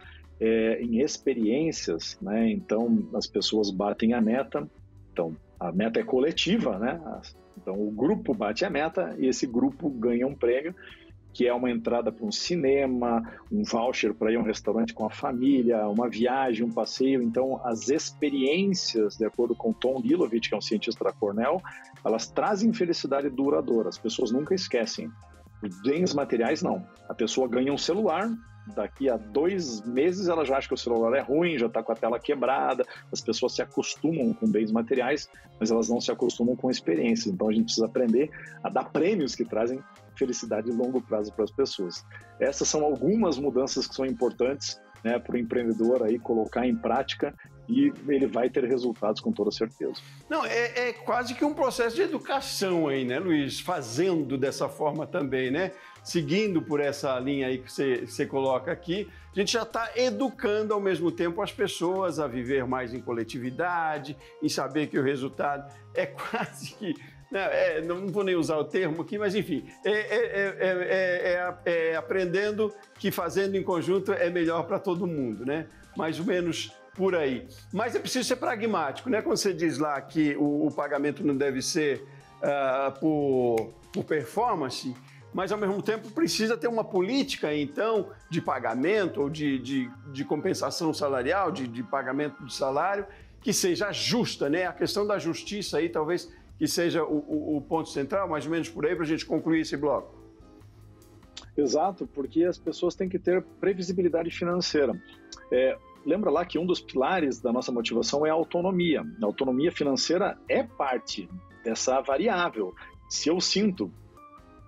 em experiências, né? Então as pessoas batem a meta, então a meta é coletiva, né? Então o grupo bate a meta e esse grupo ganha um prêmio, que é uma entrada para um cinema, um voucher para ir a um restaurante com a família, uma viagem, um passeio. Então as experiências, de acordo com Tom Lilovitch, que é um cientista da Cornell, elas trazem felicidade duradoura, as pessoas nunca esquecem. Os bens materiais não, a pessoa ganha um celular, daqui a 2 meses ela já acha que o celular é ruim, já está com a tela quebrada, as pessoas se acostumam com bens materiais, mas elas não se acostumam com experiências. Então a gente precisa aprender a dar prêmios que trazem felicidade de longo prazo para as pessoas. Essas são algumas mudanças que são importantes, né, para o empreendedor aí colocar em prática, e ele vai ter resultados com toda certeza. Não, é quase que um processo de educação aí, né, Luiz? Fazendo dessa forma também, né? Seguindo por essa linha aí que você coloca aqui, a gente já está educando ao mesmo tempo as pessoas a viver mais em coletividade, em saber que o resultado é quase que... não vou nem usar o termo aqui, mas enfim, aprendendo que fazendo em conjunto é melhor para todo mundo, né? Mais ou menos por aí. Mas é preciso ser pragmático, né? Quando você diz lá que o pagamento não deve ser por performance, mas ao mesmo tempo precisa ter uma política, então, de pagamento ou de compensação salarial, de pagamento de salário, que seja justa, né? A questão da justiça aí talvez que seja o ponto central, mais ou menos por aí, para a gente concluir esse bloco. Exato, porque as pessoas têm que ter previsibilidade financeira. lembra lá que um dos pilares da nossa motivação é a autonomia. A autonomia financeira é parte dessa variável. Se eu sinto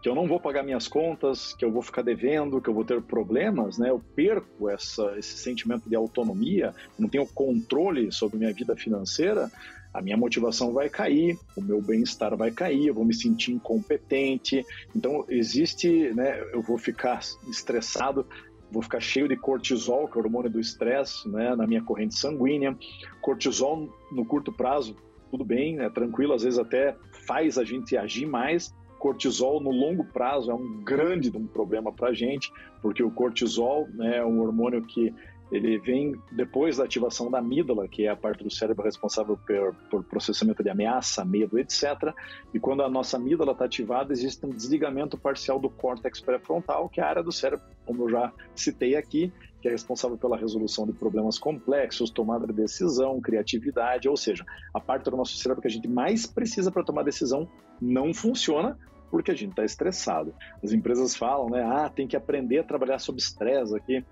que eu não vou pagar minhas contas, que eu vou ficar devendo, que eu vou ter problemas, né? Eu perco esse sentimento de autonomia, não tenho controle sobre minha vida financeira, a minha motivação vai cair, o meu bem-estar vai cair, eu vou me sentir incompetente. Então, existe, né? Eu vou ficar estressado, vou ficar cheio de cortisol, que é o hormônio do estresse, né? Na minha corrente sanguínea. Cortisol, no curto prazo, tudo bem, né? Tranquilo, às vezes até faz a gente agir mais. Cortisol no longo prazo é um grande problema para a gente, porque o cortisol, né, é um hormônio que ele vem depois da ativação da amígdala, que é a parte do cérebro responsável por processamento de ameaça, medo, etc. E quando a nossa amígdala está ativada, existe um desligamento parcial do córtex pré-frontal, que é a área do cérebro, como eu já citei aqui, que é responsável pela resolução de problemas complexos, tomada de decisão, criatividade, ou seja, a parte do nosso cérebro que a gente mais precisa para tomar decisão não funciona porque a gente está estressado. As empresas falam, né, tem que aprender a trabalhar sob estresse aqui,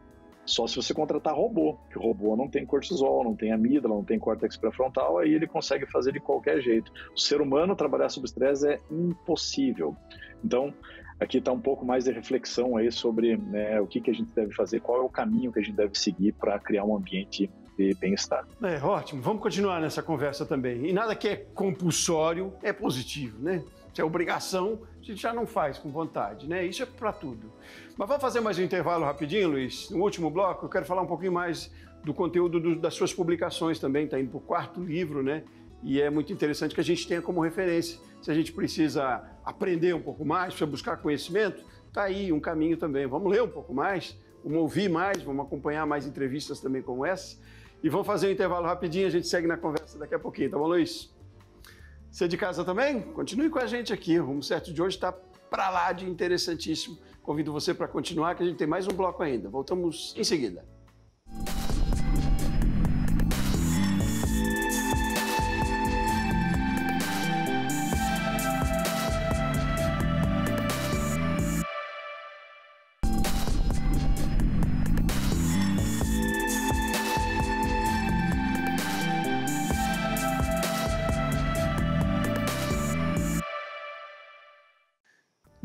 só se você contratar robô, porque o robô não tem cortisol, não tem amígdala, não tem córtex pré-frontal, aí ele consegue fazer de qualquer jeito. O ser humano trabalhar sob estresse é impossível. Então, aqui está um pouco mais de reflexão aí sobre, né, o que a gente deve fazer, qual é o caminho que a gente deve seguir para criar um ambiente de bem-estar. Ótimo, vamos continuar nessa conversa também. E nada que é compulsório é positivo, né? Se é obrigação, a gente já não faz com vontade, né? Isso é para tudo. Mas vamos fazer mais um intervalo rapidinho, Luiz? No último bloco, eu quero falar um pouquinho mais do conteúdo das suas publicações também, está indo para o 4º livro, né? E é muito interessante que a gente tenha como referência. Se a gente precisa aprender um pouco mais, precisa buscar conhecimento, está aí um caminho também. Vamos ler um pouco mais, vamos ouvir mais, vamos acompanhar mais entrevistas também como essa. E vamos fazer um intervalo rapidinho, a gente segue na conversa daqui a pouquinho, tá bom, Luiz? Você de casa também? Continue com a gente aqui. O Rumo Certo de hoje está para lá de interessantíssimo. Convido você para continuar, que a gente tem mais um bloco ainda. Voltamos em seguida.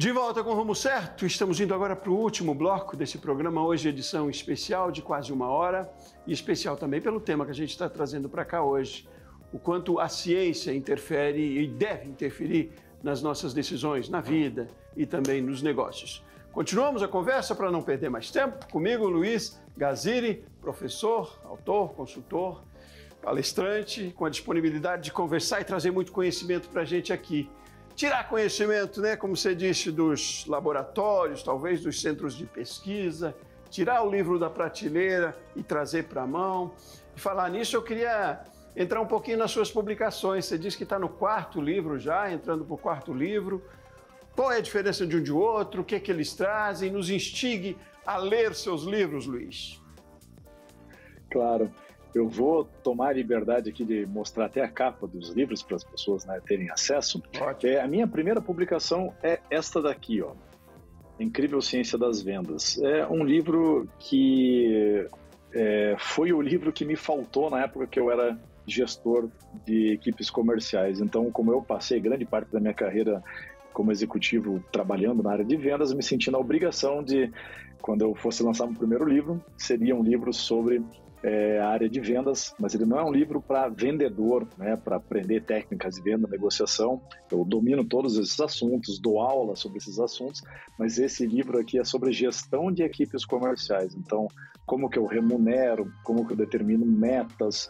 De volta com o Rumo Certo, estamos indo agora para o último bloco desse programa, hoje edição especial de quase 1 hora, e especial também pelo tema que a gente está trazendo para cá hoje, o quanto a ciência interfere e deve interferir nas nossas decisões, na vida e também nos negócios. Continuamos a conversa para não perder mais tempo, comigo Luiz Gaziri, professor, autor, consultor, palestrante, com a disponibilidade de conversar e trazer muito conhecimento para a gente aqui. Tirar conhecimento, né, como você disse, dos laboratórios, talvez dos centros de pesquisa, tirar o livro da prateleira e trazer para a mão. E falar nisso, eu queria entrar um pouquinho nas suas publicações. Você disse que está no 4º livro já, entrando para o 4º livro. Qual é a diferença de um de outro? O que é que eles trazem? Nos instigue a ler seus livros, Luiz. Claro. Eu vou tomar a liberdade aqui de mostrar até a capa dos livros para as pessoas, né, terem acesso. A minha primeira publicação é esta daqui, ó, Incrível Ciência das Vendas. É um livro que foi o livro que me faltou na época que eu era gestor de equipes comerciais. Então, como eu passei grande parte da minha carreira como executivo trabalhando na área de vendas, me senti na obrigação de, quando eu fosse lançar meu primeiro livro, seria um livro sobre a área de vendas, mas ele não é um livro para vendedor, né, para aprender técnicas de venda, negociação. Eu domino todos esses assuntos, dou aula sobre esses assuntos, mas esse livro aqui é sobre gestão de equipes comerciais. Então, como que eu remunero, como que eu determino metas,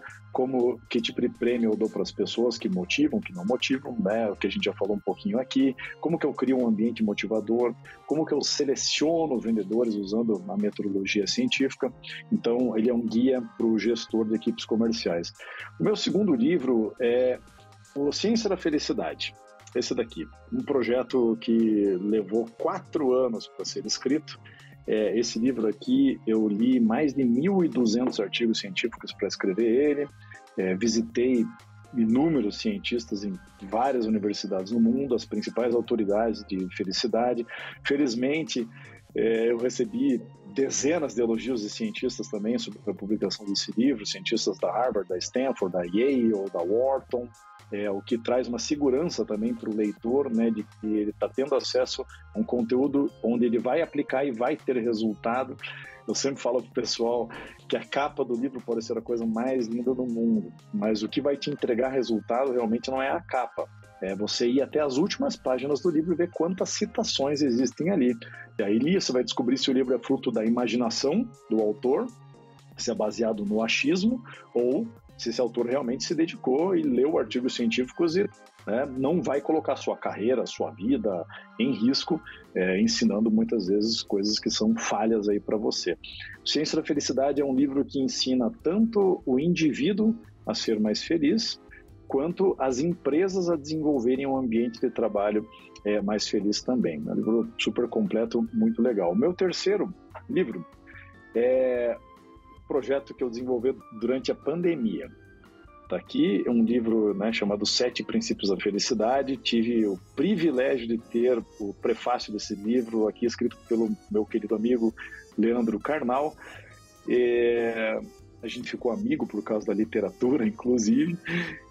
que tipo de prêmio eu dou para as pessoas que motivam, que não motivam, né, o que a gente já falou um pouquinho aqui, como que eu crio um ambiente motivador, como que eu seleciono vendedores usando a metodologia científica. Então, ele é um guia para o gestor de equipes comerciais. O meu segundo livro é o Ciência da Felicidade. Esse daqui, um projeto que levou 4 anos para ser escrito. Esse livro aqui, eu li mais de 1.200 artigos científicos para escrever ele, visitei inúmeros cientistas em várias universidades no mundo, as principais autoridades de felicidade. Felizmente, eu recebi dezenas de elogios de cientistas também sobre a publicação desse livro, cientistas da Harvard, da Stanford, da Yale, da Wharton, o que traz uma segurança também para o leitor, né, de que ele está tendo acesso a um conteúdo onde ele vai aplicar e vai ter resultado. Eu sempre falo para o pessoal que a capa do livro pode ser a coisa mais linda do mundo, mas o que vai te entregar resultado realmente não é a capa. É você ir até as últimas páginas do livro e ver quantas citações existem ali. E aí você vai descobrir se o livro é fruto da imaginação do autor, se é baseado no achismo, ou se esse autor realmente se dedicou e leu artigos científicos e, né, não vai colocar sua carreira, sua vida em risco, ensinando muitas vezes coisas que são falhas aí para você. Ciência da Felicidade é um livro que ensina tanto o indivíduo a ser mais feliz, quanto as empresas a desenvolverem um ambiente de trabalho mais feliz também. É um livro super completo, muito legal. O meu terceiro livro é um projeto que eu desenvolvi durante a pandemia. Está aqui um livro, né, chamado 7 Princípios da Felicidade. Tive o privilégio de ter o prefácio desse livro aqui escrito pelo meu querido amigo Leandro Carnal. A gente ficou amigo por causa da literatura, inclusive.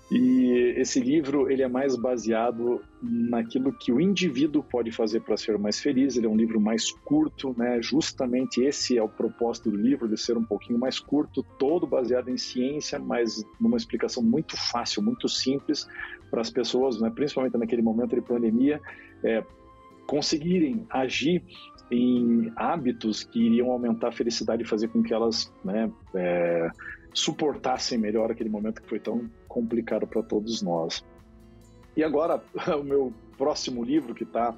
E esse livro, ele é mais baseado naquilo que o indivíduo pode fazer para ser mais feliz. Ele é um livro mais curto, né? Justamente esse é o propósito do livro, de ser um pouquinho mais curto, todo baseado em ciência, mas numa explicação muito fácil, muito simples para as pessoas, né? Principalmente naquele momento de pandemia, conseguirem agir em hábitos que iriam aumentar a felicidade e fazer com que elas, né, suportassem melhor aquele momento que foi tão complicado para todos nós. E agora, o meu próximo livro que está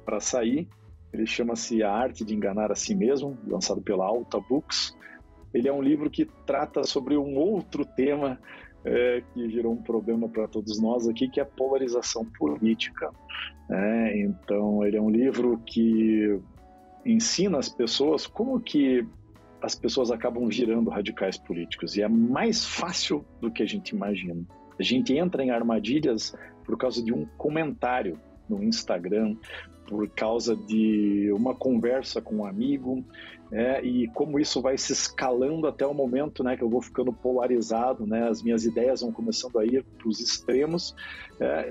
para sair, ele chama-se A Arte de Enganar a Si Mesmo, lançado pela Alta Books. Ele é um livro que trata sobre um outro tema que gerou um problema para todos nós aqui, que é a polarização política. Então, ele é um livro que ensina as pessoas como que as pessoas acabam virando radicais políticos, e é mais fácil do que a gente imagina. A gente entra em armadilhas por causa de um comentário no Instagram, por causa de uma conversa com um amigo, e como isso vai se escalando até o momento, né, que eu vou ficando polarizado, né, as minhas ideias vão começando a ir para os extremos,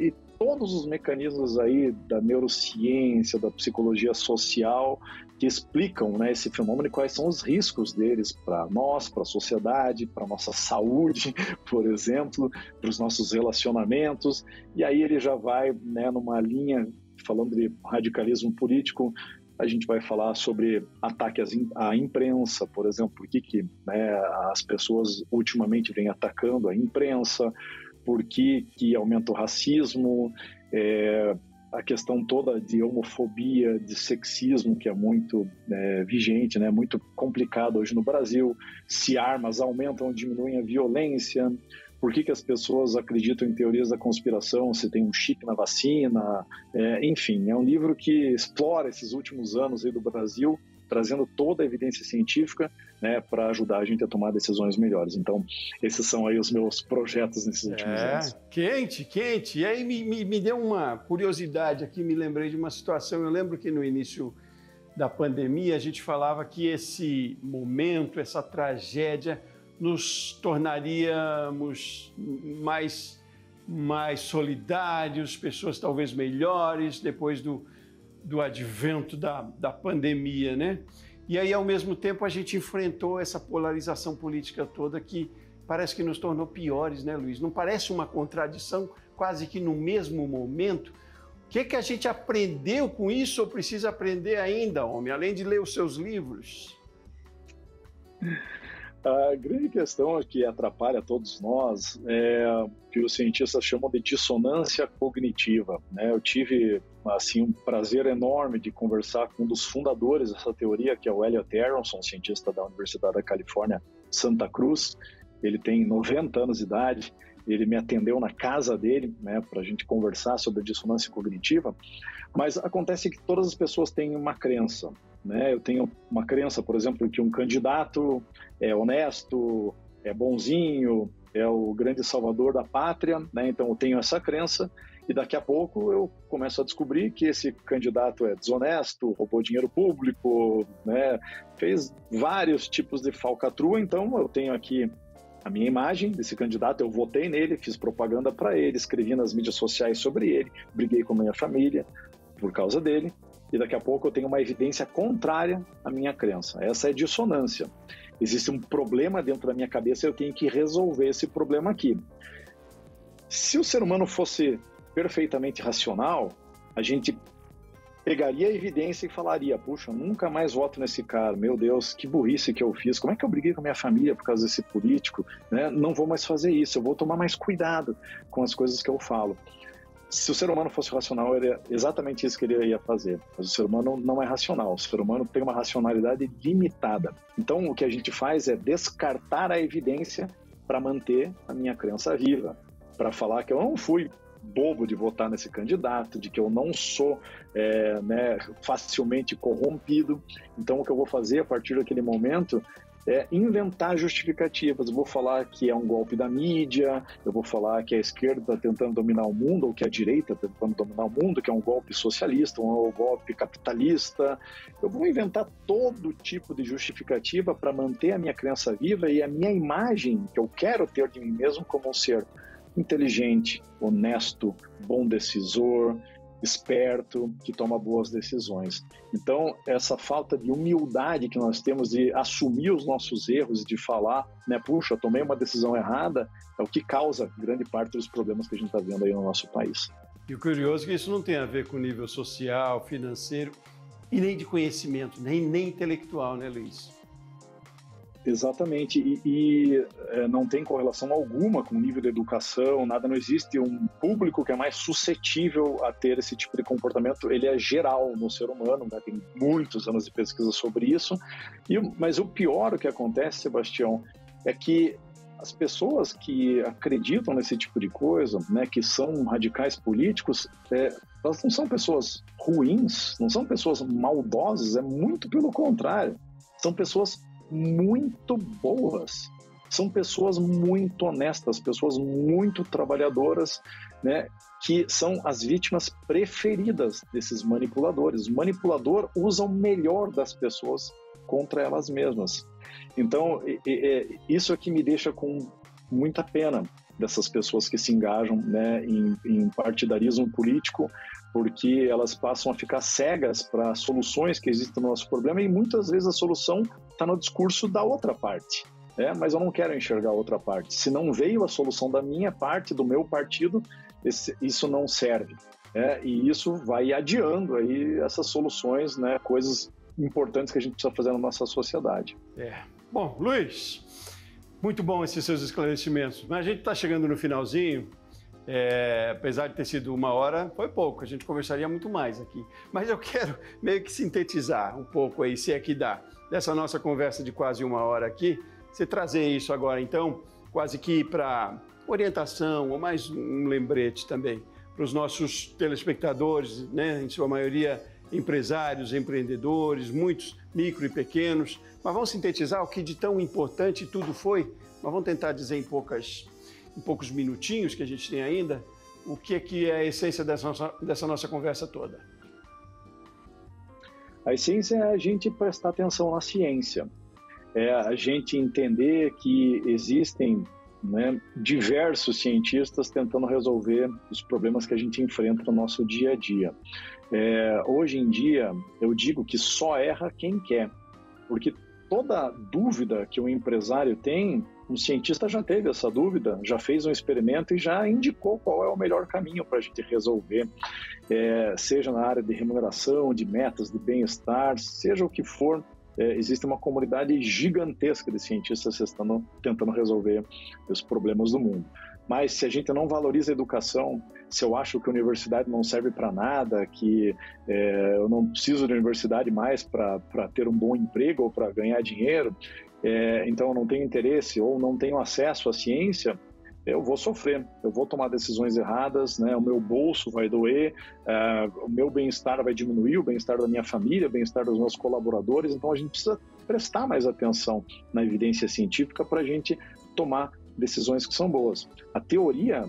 e todos os mecanismos aí da neurociência, da psicologia social, que explicam, né, esse fenômeno e quais são os riscos deles para nós, para a sociedade, para a nossa saúde, por exemplo, para os nossos relacionamentos. E aí ele já vai, né, numa linha, falando de radicalismo político, a gente vai falar sobre ataque à imprensa, por exemplo, por que né, as pessoas ultimamente vêm atacando a imprensa, por que aumenta o racismo, a questão toda de homofobia, de sexismo, que é muito vigente, né, muito complicado hoje no Brasil, se armas aumentam ou diminuem a violência, por que as pessoas acreditam em teorias da conspiração, se tem um chip na vacina, enfim, é um livro que explora esses últimos anos aí do Brasil, trazendo toda a evidência científica, né, para ajudar a gente a tomar decisões melhores. Então, esses são aí os meus projetos nesses últimos anos. Quente. E aí me deu uma curiosidade aqui, me lembrei de uma situação. Eu lembro que no início da pandemia a gente falava que esse momento, essa tragédia, nos tornaríamos mais solidários, pessoas talvez melhores depois do advento da pandemia, né? E aí, ao mesmo tempo, a gente enfrentou essa polarização política toda que parece que nos tornou piores, né, Luiz? Não parece uma contradição, quase que no mesmo momento? O que a gente aprendeu com isso ou precisa aprender ainda, homem, além de ler os seus livros? A grande questão que atrapalha todos nós é o que os cientistas chamam de dissonância cognitiva, né? Eu tive assim, um prazer enorme de conversar com um dos fundadores dessa teoria, que é o Elliot Aronson, cientista da Universidade da Califórnia, Santa Cruz. Ele tem 90 anos de idade, ele me atendeu na casa dele, né, para a gente conversar sobre a dissonância cognitiva, mas acontece que todas as pessoas têm uma crença, né? Eu tenho uma crença, por exemplo, que um candidato é honesto, é bonzinho, é o grande salvador da pátria, né? Então eu tenho essa crença, E daqui a pouco eu começo a descobrir que esse candidato é desonesto, roubou dinheiro público, né, fez vários tipos de falcatrua. Então eu tenho aqui a minha imagem desse candidato, eu votei nele, fiz propaganda para ele, escrevi nas mídias sociais sobre ele, briguei com a minha família por causa dele, e daqui a pouco eu tenho uma evidência contrária à minha crença. Essa é dissonância. Existe um problema dentro da minha cabeça e eu tenho que resolver esse problema aqui. Se o ser humano fosse perfeitamente racional, a gente pegaria a evidência e falaria, puxa, nunca mais voto nesse cara, meu Deus, que burrice que eu fiz, como é que eu briguei com a minha família por causa desse político, né? Não vou mais fazer isso, eu vou tomar mais cuidado com as coisas que eu falo. Se o ser humano fosse racional, era exatamente isso que ele ia fazer, mas o ser humano não é racional, o ser humano tem uma racionalidade limitada. Então o que a gente faz é descartar a evidência para manter a minha crença viva, para falar que eu não fui bobo de votar nesse candidato, de que eu não sou facilmente corrompido. Então o que eu vou fazer a partir daquele momento é inventar justificativas. Eu vou falar que é um golpe da mídia, eu vou falar que a esquerda está tentando dominar o mundo, ou que a direita está tentando dominar o mundo, que é um golpe socialista, um golpe capitalista. Eu vou inventar todo tipo de justificativa para manter a minha crença viva e a minha imagem que eu quero ter de mim mesmo como um ser inteligente, honesto, bom decisor, esperto, que toma boas decisões. Então, essa falta de humildade que nós temos de assumir os nossos erros e de falar, né, puxa, eu tomei uma decisão errada, é o que causa grande parte dos problemas que a gente está vendo aí no nosso país. E o curioso é que isso não tem a ver com nível social, financeiro e nem de conhecimento, nem intelectual, né, Luiz? Exatamente, e não tem correlação alguma com o nível de educação, nada, não existe um público que é mais suscetível a ter esse tipo de comportamento, ele é geral no ser humano, né? Tem muitos anos de pesquisa sobre isso, mas o pior que acontece, Sebastião, é que as pessoas que acreditam nesse tipo de coisa, né, que são radicais políticos, elas não são pessoas ruins, não são pessoas maldosas, é muito pelo contrário, são pessoas muito boas, são pessoas muito honestas, pessoas muito trabalhadoras, né, que são as vítimas preferidas desses manipuladores. O manipulador usa o melhor das pessoas contra elas mesmas. Então, isso é que me deixa com muita pena dessas pessoas que se engajam, né, em partidarismo político, porque elas passam a ficar cegas para soluções que existem no nosso problema e muitas vezes a solução está no discurso da outra parte. Mas eu não quero enxergar a outra parte. Se não veio a solução da minha parte, do meu partido, isso não serve. E isso vai adiando aí essas soluções, né, coisas importantes que a gente precisa fazer na nossa sociedade. Bom, Luiz, muito bom esses seus esclarecimentos, mas a gente está chegando no finalzinho. Apesar de ter sido 1 hora, foi pouco, a gente conversaria muito mais aqui. Mas eu quero meio que sintetizar um pouco aí, se é que dá, dessa nossa conversa de quase 1 hora aqui, você trazer isso agora, então, quase que para orientação, ou mais um lembrete também, para os nossos telespectadores, né, em sua maioria empresários, empreendedores, muitos micro e pequenos, mas vamos sintetizar o que de tão importante tudo foi, mas vamos tentar dizer em poucos minutinhos que a gente tem ainda, o que é a essência dessa nossa conversa toda? A essência é a gente prestar atenção na ciência, é a gente entender que existem, né, diversos cientistas tentando resolver os problemas que a gente enfrenta no nosso dia a dia. Hoje em dia, eu digo que só erra quem quer, porque toda dúvida que um empresário tem, um cientista já teve essa dúvida, já fez um experimento e já indicou qual é o melhor caminho para a gente resolver, seja na área de remuneração, de metas, de bem-estar, seja o que for, existe uma comunidade gigantesca de cientistas tentando resolver os problemas do mundo. Mas se a gente não valoriza a educação, se eu acho que a universidade não serve para nada, que eu não preciso de universidade mais para ter um bom emprego ou para ganhar dinheiro, então eu não tenho interesse ou não tenho acesso à ciência, eu vou sofrer, eu vou tomar decisões erradas, né? O meu bolso vai doer, o meu bem-estar vai diminuir, o bem-estar da minha família, o bem-estar dos meus colaboradores, então a gente precisa prestar mais atenção na evidência científica para a gente tomar decisões que são boas. A teoria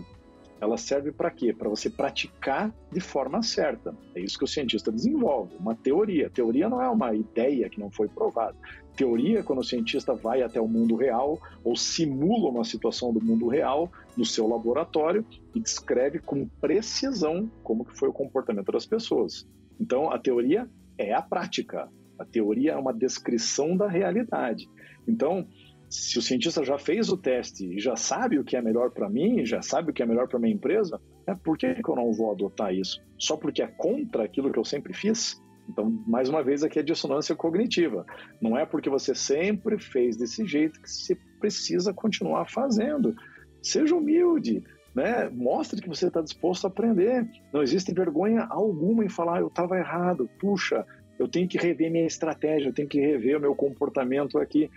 ela serve para quê? Para você praticar de forma certa. É isso que o cientista desenvolve, uma teoria. Teoria não é uma ideia que não foi provada. Teoria é quando o cientista vai até o mundo real ou simula uma situação do mundo real no seu laboratório e descreve com precisão como que foi o comportamento das pessoas. Então, a teoria é a prática. A teoria é uma descrição da realidade. Então, se o cientista já fez o teste e já sabe o que é melhor para mim, já sabe o que é melhor para minha empresa, por que eu não vou adotar isso? Só porque é contra aquilo que eu sempre fiz? Então, mais uma vez, aqui é dissonância cognitiva. Não é porque você sempre fez desse jeito que você precisa continuar fazendo. Seja humilde, né? Mostre que você está disposto a aprender. Não existe vergonha alguma em falar, eu estava errado, puxa, eu tenho que rever minha estratégia, eu tenho que rever o meu comportamento aqui.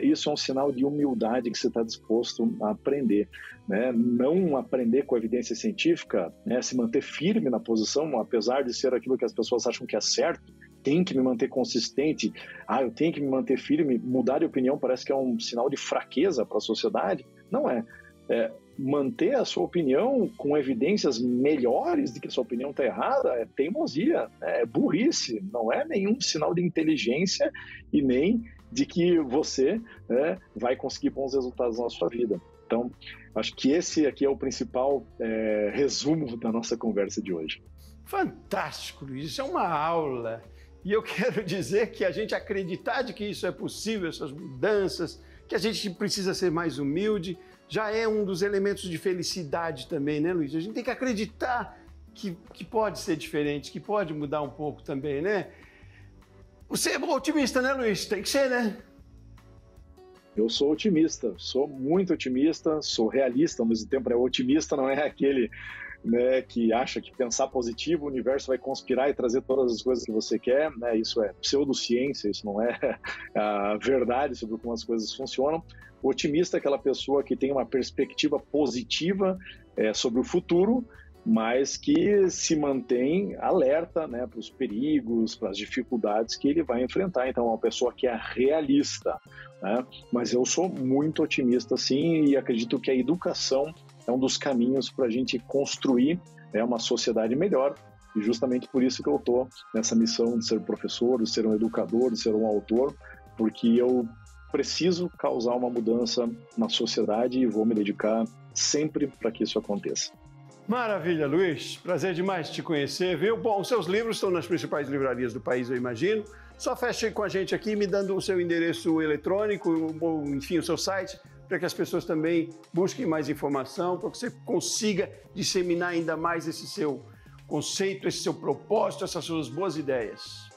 Isso é um sinal de humildade que você está disposto a aprender. Né? Não aprender com evidência científica, né? Se manter firme na posição, apesar de ser aquilo que as pessoas acham que é certo, tem que me manter consistente, eu tenho que me manter firme, mudar de opinião parece que é um sinal de fraqueza para a sociedade. Não é. Manter a sua opinião com evidências melhores de que a sua opinião está errada é teimosia, é burrice, não é nenhum sinal de inteligência e nem de que você vai conseguir bons resultados na sua vida. Então, acho que esse aqui é o principal resumo da nossa conversa de hoje. Fantástico, Luiz, isso é uma aula. E eu quero dizer que a gente acreditar de que isso é possível, essas mudanças, que a gente precisa ser mais humilde, já é um dos elementos de felicidade também, né, Luiz? A gente tem que acreditar que pode ser diferente, que pode mudar um pouco também, né? Você é otimista, né, Luiz? Tem que ser, né? Eu sou otimista, sou muito otimista, sou realista ao mesmo tempo. Otimista não é aquele, né, que acha que pensar positivo, o universo vai conspirar e trazer todas as coisas que você quer, né? Isso é pseudociência, isso não é a verdade sobre como as coisas funcionam. O otimista é aquela pessoa que tem uma perspectiva positiva sobre o futuro, mas que se mantém alerta, né, para os perigos, para as dificuldades que ele vai enfrentar. Então, é uma pessoa que é realista, né? Mas eu sou muito otimista, sim, e acredito que a educação é um dos caminhos para a gente construir uma sociedade melhor. E justamente por isso que eu estou nessa missão de ser professor, de ser um educador, de ser um autor, porque eu preciso causar uma mudança na sociedade e vou me dedicar sempre para que isso aconteça. Maravilha, Luiz. Prazer demais te conhecer, viu? Bom, os seus livros estão nas principais livrarias do país, eu imagino. Só feche com a gente aqui, me dando o seu endereço eletrônico, ou, enfim, o seu site, para que as pessoas também busquem mais informação, para que você consiga disseminar ainda mais esse seu conceito, esse seu propósito, essas suas boas ideias.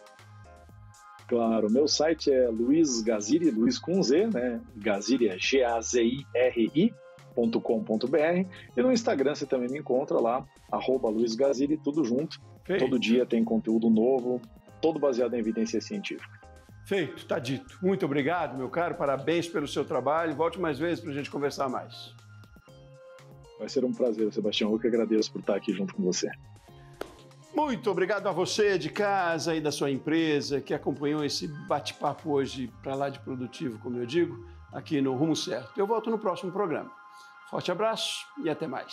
Claro, meu site é Luiz Gaziri, Luiz com Z, né? Gaziri é GAZIRI.com.br, e no Instagram você também me encontra lá, @Luiz Gaziri, tudo junto. Feito. Todo dia tem conteúdo novo, todo baseado em evidência científica. Feito, tá dito. Muito obrigado, meu caro, parabéns pelo seu trabalho. Volte mais vezes para a gente conversar mais. Vai ser um prazer, Sebastião. Eu que agradeço por estar aqui junto com você. Muito obrigado a você de casa e da sua empresa que acompanhou esse bate-papo hoje para lá de produtivo, como eu digo, aqui no Rumo Certo. Eu volto no próximo programa. Forte abraço e até mais.